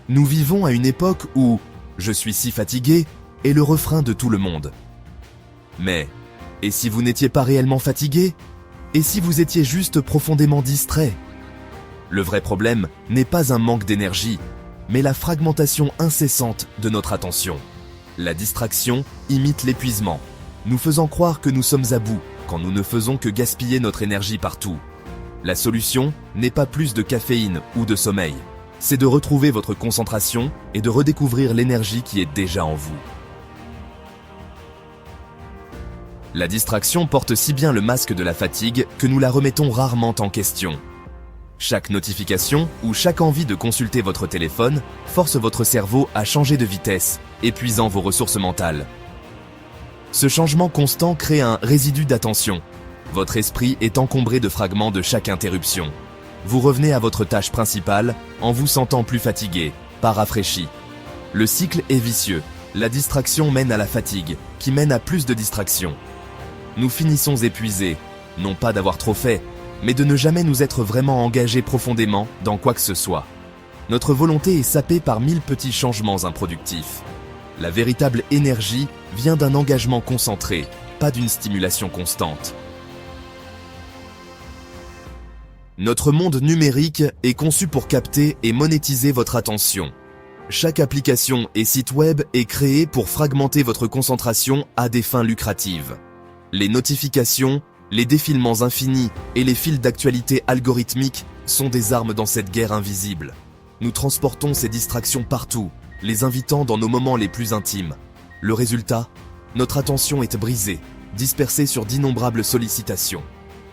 Nous vivons à une époque où « je suis si fatigué » est le refrain de tout le monde. Mais, et si vous n'étiez pas réellement fatigué? Et si vous étiez juste profondément distrait? Le vrai problème n'est pas un manque d'énergie, mais la fragmentation incessante de notre attention. La distraction imite l'épuisement, nous faisant croire que nous sommes à bout quand nous ne faisons que gaspiller notre énergie partout. La solution n'est pas plus de caféine ou de sommeil, c'est de retrouver votre concentration et de redécouvrir l'énergie qui est déjà en vous. La distraction porte si bien le masque de la fatigue que nous la remettons rarement en question. Chaque notification ou chaque envie de consulter votre téléphone force votre cerveau à changer de vitesse, épuisant vos ressources mentales. Ce changement constant crée un résidu d'attention. Votre esprit est encombré de fragments de chaque interruption. Vous revenez à votre tâche principale en vous sentant plus fatigué, pas rafraîchi. Le cycle est vicieux. La distraction mène à la fatigue, qui mène à plus de distractions. Nous finissons épuisés, non pas d'avoir trop fait, mais de ne jamais nous être vraiment engagés profondément dans quoi que ce soit. Notre volonté est sapée par 1000 petits changements improductifs. La véritable énergie vient d'un engagement concentré, pas d'une stimulation constante. Notre monde numérique est conçu pour capter et monétiser votre attention. Chaque application et site web est créé pour fragmenter votre concentration à des fins lucratives. Les notifications, les défilements infinis et les fils d'actualité algorithmiques sont des armes dans cette guerre invisible. Nous transportons ces distractions partout, les invitant dans nos moments les plus intimes. Le résultat, notre attention est brisée, dispersée sur d'innombrables sollicitations.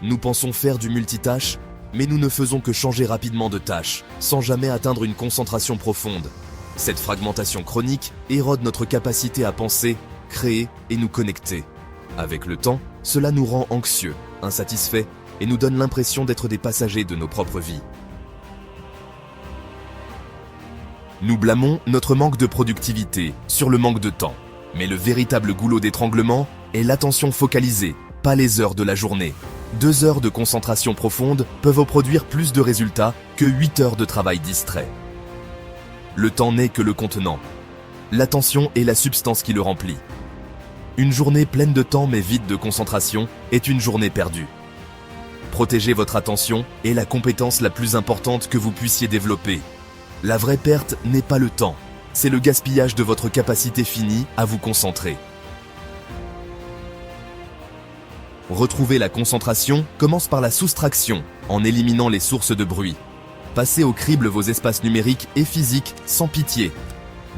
Nous pensons faire du multitâche, mais nous ne faisons que changer rapidement de tâche, sans jamais atteindre une concentration profonde. Cette fragmentation chronique érode notre capacité à penser, créer et nous connecter. Avec le temps, cela nous rend anxieux, insatisfaits et nous donne l'impression d'être des passagers de nos propres vies. Nous blâmons notre manque de productivité sur le manque de temps. Mais le véritable goulot d'étranglement est l'attention focalisée, pas les heures de la journée. 2 heures de concentration profonde peuvent produire plus de résultats que 8 heures de travail distrait. Le temps n'est que le contenant. L'attention est la substance qui le remplit. Une journée pleine de temps mais vide de concentration est une journée perdue. Protéger votre attention est la compétence la plus importante que vous puissiez développer. La vraie perte n'est pas le temps, c'est le gaspillage de votre capacité finie à vous concentrer. Retrouver la concentration commence par la soustraction, en éliminant les sources de bruit. Passez au crible vos espaces numériques et physiques sans pitié.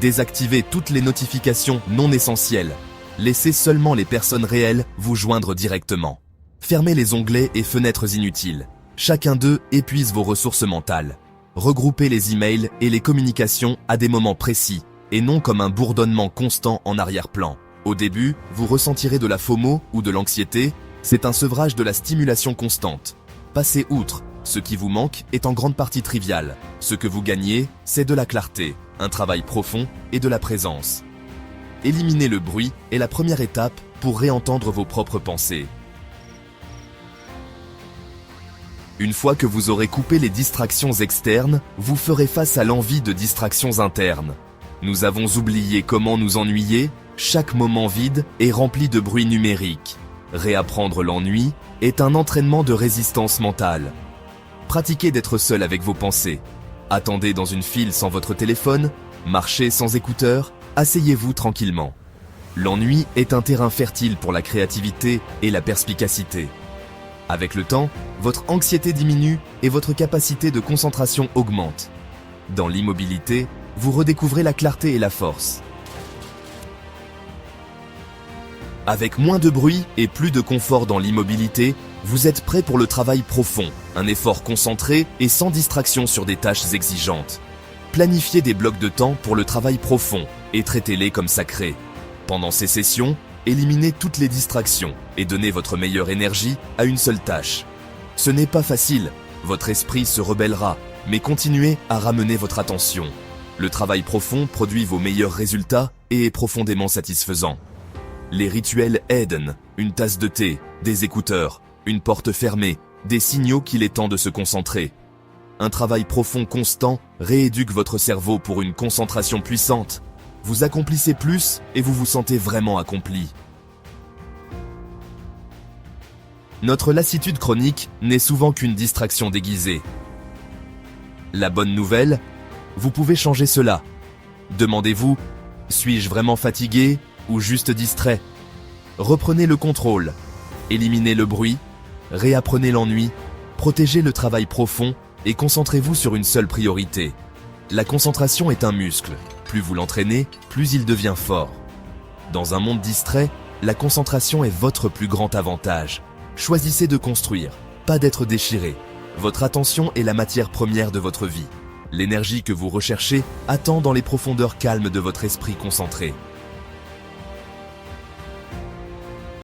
Désactivez toutes les notifications non essentielles. Laissez seulement les personnes réelles vous joindre directement. Fermez les onglets et fenêtres inutiles. Chacun d'eux épuise vos ressources mentales. Regroupez les emails et les communications à des moments précis, et non comme un bourdonnement constant en arrière-plan. Au début, vous ressentirez de la FOMO ou de l'anxiété, c'est un sevrage de la stimulation constante. Passez outre, ce qui vous manque est en grande partie trivial. Ce que vous gagnez, c'est de la clarté, un travail profond et de la présence. Éliminer le bruit est la première étape pour réentendre vos propres pensées. Une fois que vous aurez coupé les distractions externes, vous ferez face à l'envie de distractions internes. Nous avons oublié comment nous ennuyer, chaque moment vide est rempli de bruit numérique. Réapprendre l'ennui est un entraînement de résistance mentale. Pratiquez d'être seul avec vos pensées. Attendez dans une file sans votre téléphone, marchez sans écouteurs, asseyez-vous tranquillement. L'ennui est un terrain fertile pour la créativité et la perspicacité. Avec le temps, votre anxiété diminue et votre capacité de concentration augmente. Dans l'immobilité, vous redécouvrez la clarté et la force. Avec moins de bruit et plus de confort dans l'immobilité, vous êtes prêt pour le travail profond, un effort concentré et sans distraction sur des tâches exigeantes. Planifiez des blocs de temps pour le travail profond et traitez-les comme sacrés. Pendant ces sessions, éliminez toutes les distractions et donnez votre meilleure énergie à une seule tâche. Ce n'est pas facile, votre esprit se rebellera, mais continuez à ramener votre attention. Le travail profond produit vos meilleurs résultats et est profondément satisfaisant. Les rituels aident, une tasse de thé, des écouteurs, une porte fermée, des signaux qu'il est temps de se concentrer. Un travail profond constant rééduque votre cerveau pour une concentration puissante. Vous accomplissez plus et vous vous sentez vraiment accompli. Notre lassitude chronique n'est souvent qu'une distraction déguisée. La bonne nouvelle, vous pouvez changer cela. Demandez-vous, suis-je vraiment fatigué ou juste distrait? Reprenez le contrôle, éliminez le bruit, réapprenez l'ennui, protégez le travail profond et concentrez-vous sur une seule priorité. La concentration est un muscle. Plus vous l'entraînez, plus il devient fort. Dans un monde distrait, la concentration est votre plus grand avantage. Choisissez de construire, pas d'être déchiré. Votre attention est la matière première de votre vie. L'énergie que vous recherchez attend dans les profondeurs calmes de votre esprit concentré.